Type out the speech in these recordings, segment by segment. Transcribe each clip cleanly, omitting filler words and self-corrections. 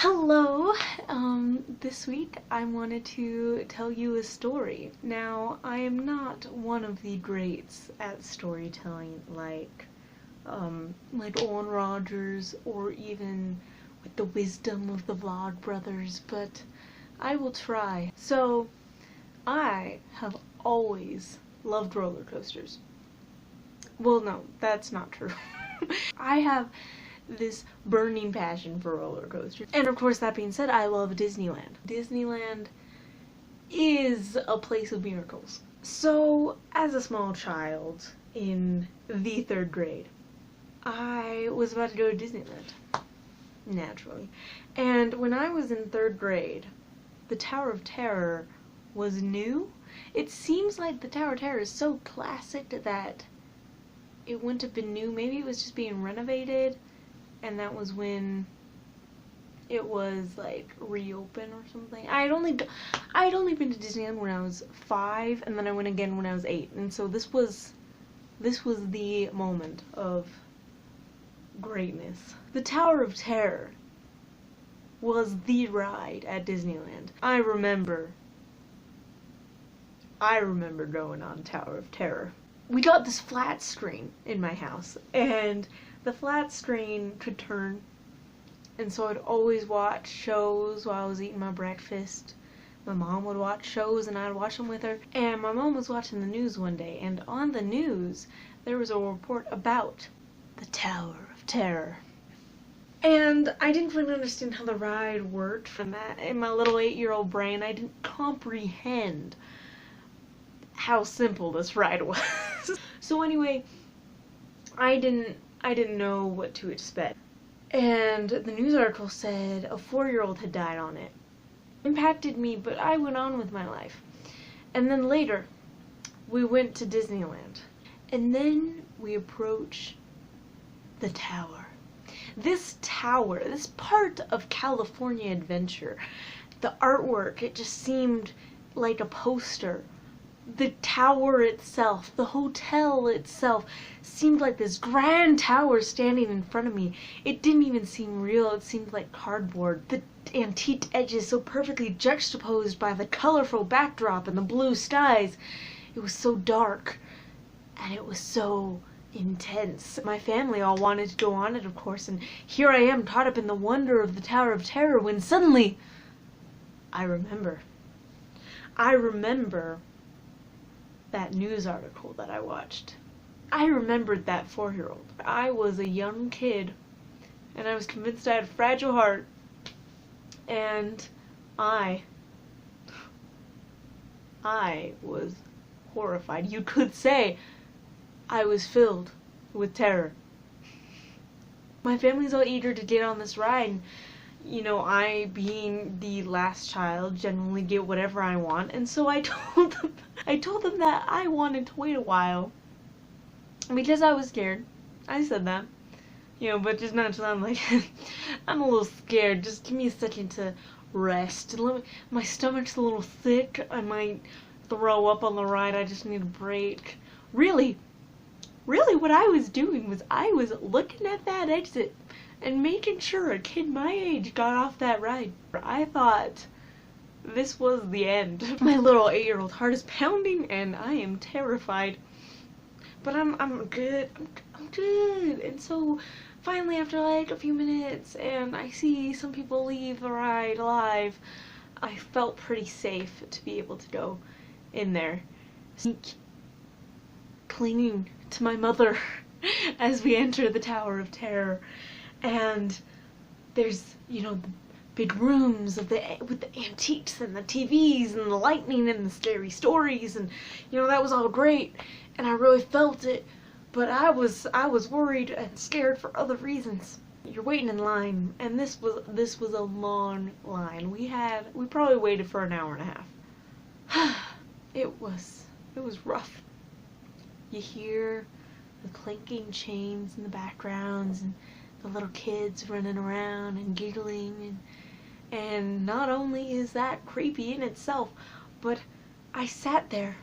Hello! This week I wanted to tell you a story. Now, I am not one of the greats at storytelling like Owen Rogers or even with the wisdom of the Vlogbrothers, but I will try. So, I have always loved roller coasters. Well, no, that's not true. I have this burning passion for roller coasters. And of course, that being said, I love Disneyland. Disneyland is a place of miracles. So, as a small child in the 3rd grade, I was about to go to Disneyland, naturally. And when I was in 3rd grade, the Tower of Terror was new. It seems like the Tower of Terror is so classic that it wouldn't have been new. Maybe it was just being renovated, and that was when it was like reopened or something. I'd only been to Disneyland when I was 5, and then I went again when I was 8, and so this was the moment of greatness. The Tower of Terror was the ride at Disneyland. I remember going on Tower of Terror. We got this flat screen in my house, and the flat screen could turn, and so I'd always watch shows while I was eating my breakfast. My mom would watch shows and I'd watch them with her, and my mom was watching the news one day, and on the news there was a report about the Tower of Terror. And I didn't really understand how the ride worked from that. In my little 8-year-old brain, I didn't comprehend how simple this ride was. So anyway, I didn't know what to expect. And the news article said a 4-year-old had died on it. It impacted me, but I went on with my life. And then later, we went to Disneyland. And then we approach the tower. This tower, this part of California Adventure, the artwork, it just seemed like a poster. The tower itself, the hotel itself, seemed like this grand tower standing in front of me. It didn't even seem real, it seemed like cardboard. The antique edges so perfectly juxtaposed by the colorful backdrop and the blue skies. It was so dark, and it was so intense. My family all wanted to go on it, of course, and here I am caught up in the wonder of the Tower of Terror when suddenly I remember that news article that I watched. I remembered that 4-year-old. I was a young kid, and I was convinced I had a fragile heart, and I was horrified. You could say I was filled with terror. My family's all eager to get on this ride, and you know, I, being the last child, generally get whatever I want, and so I told them that I wanted to wait a while because I was scared. I said that, you know, but just naturally I'm like, I'm a little scared. Just give me a second to rest. My stomach's a little thick. I might throw up on the ride. I just need a break. Really, what I was doing was I was looking at that exit and making sure a kid my age got off that ride. I thought this was the end. My little 8-year-old heart is pounding and I am terrified. But I'm good. I'm good. And so finally, after like a few minutes and I see some people leave the ride alive, I felt pretty safe to be able to go in there, clinging to my mother as we enter the Tower of Terror. And there's, you know, the big rooms with the antiques and the TVs and the lightning and the scary stories, and you know, that was all great and I really felt it, but I was worried and scared for other reasons. You're waiting in line, and this was a long line. We probably waited for an hour and a half. It was rough. You hear the clinking chains in the backgrounds and the little kids running around and giggling, and not only is that creepy in itself, but I sat there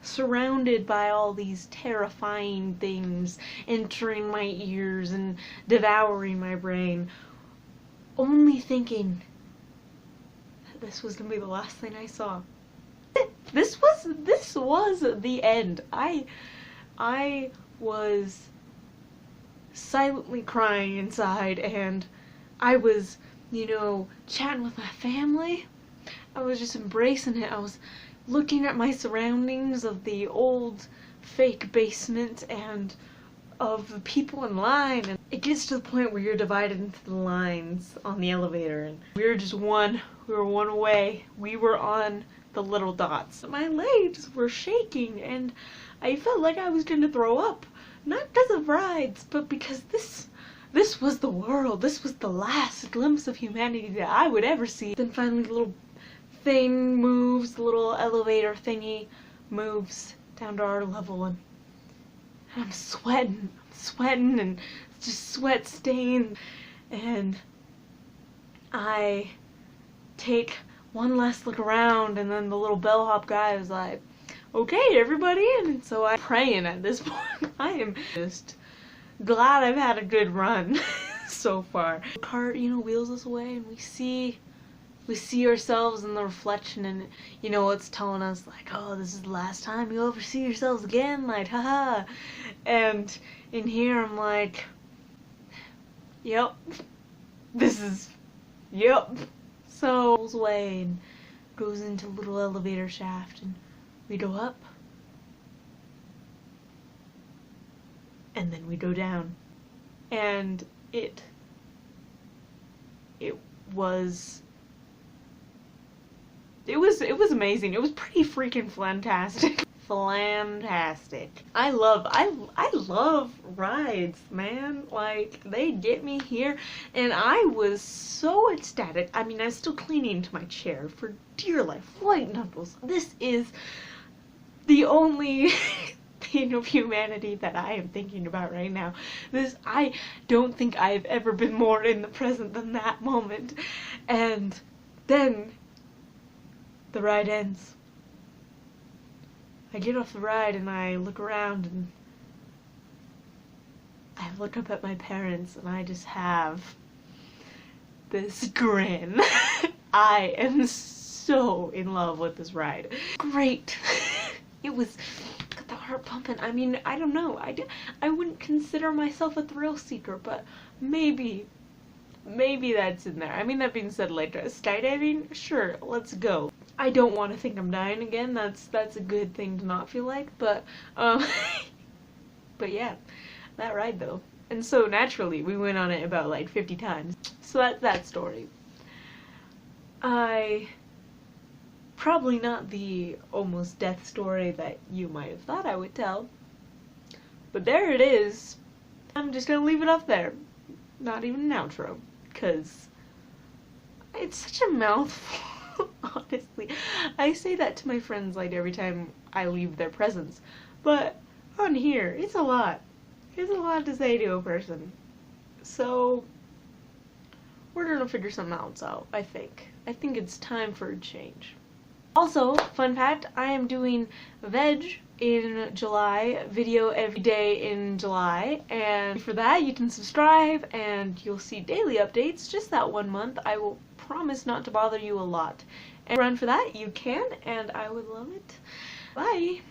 surrounded by all these terrifying things entering my ears and devouring my brain, only thinking that this was gonna be the last thing I saw. This was the end. I was silently crying inside, and I was, you know, chatting with my family. I was just embracing it. I was looking at my surroundings of the old fake basement and of the people in line, and it gets to the point where you're divided into the lines on the elevator, and we were one away. We were on the little dots. My legs were shaking, and I felt like I was gonna throw up. Not because of rides, but because this was the world. This was the last glimpse of humanity that I would ever see. Then finally the little thing moves, the little elevator thingy moves down to our level, and I'm sweating, and just sweat stains, and I take one last look around, and then the little bellhop guy was like, "Okay, everybody in," and so I'm praying at this point. I am just glad I've had a good run so far. The cart, you know, wheels us away, and we see ourselves in the reflection, and you know, it's telling us like, oh, this is the last time you'll ever see yourselves again, like, haha. And in here I'm like, yep, yep. So pulls away and goes into a little elevator shaft, and we go up, and then we go down, and it was amazing. It was pretty freaking fantastic. Fantastic. I love rides, man. Like, they get me here, and I was so ecstatic. I mean, I was still clinging to my chair for dear life. White knuckles. This is the only thing of humanity that I am thinking about right now. I don't think I've ever been more in the present than that moment. And then the ride ends. I get off the ride and I look around, and I look up at my parents, and I just have this grin. I am so in love with this ride. Great. It was, got the heart pumping. I mean, I don't know. I wouldn't consider myself a thrill seeker, but maybe that's in there. I mean, that being said, like, skydiving, sure, let's go. I don't want to think I'm dying again. That's a good thing to not feel like, but but yeah, that ride though. And so naturally, we went on it about like 50 times. So that's that story. Probably not the almost death story that you might have thought I would tell, but there it is. I'm just gonna leave it up there. Not even an outro, because it's such a mouthful. Honestly, I say that to my friends like every time I leave their presence, but on here, it's a lot. It's a lot to say to a person. So we're gonna figure something else out, I think. I think it's time for a change. Also, fun fact, I am doing veg in July, video every day in July, and for that you can subscribe and you'll see daily updates just that 1 month. I will promise not to bother you a lot. And run for that, you can, and I would love it. Bye!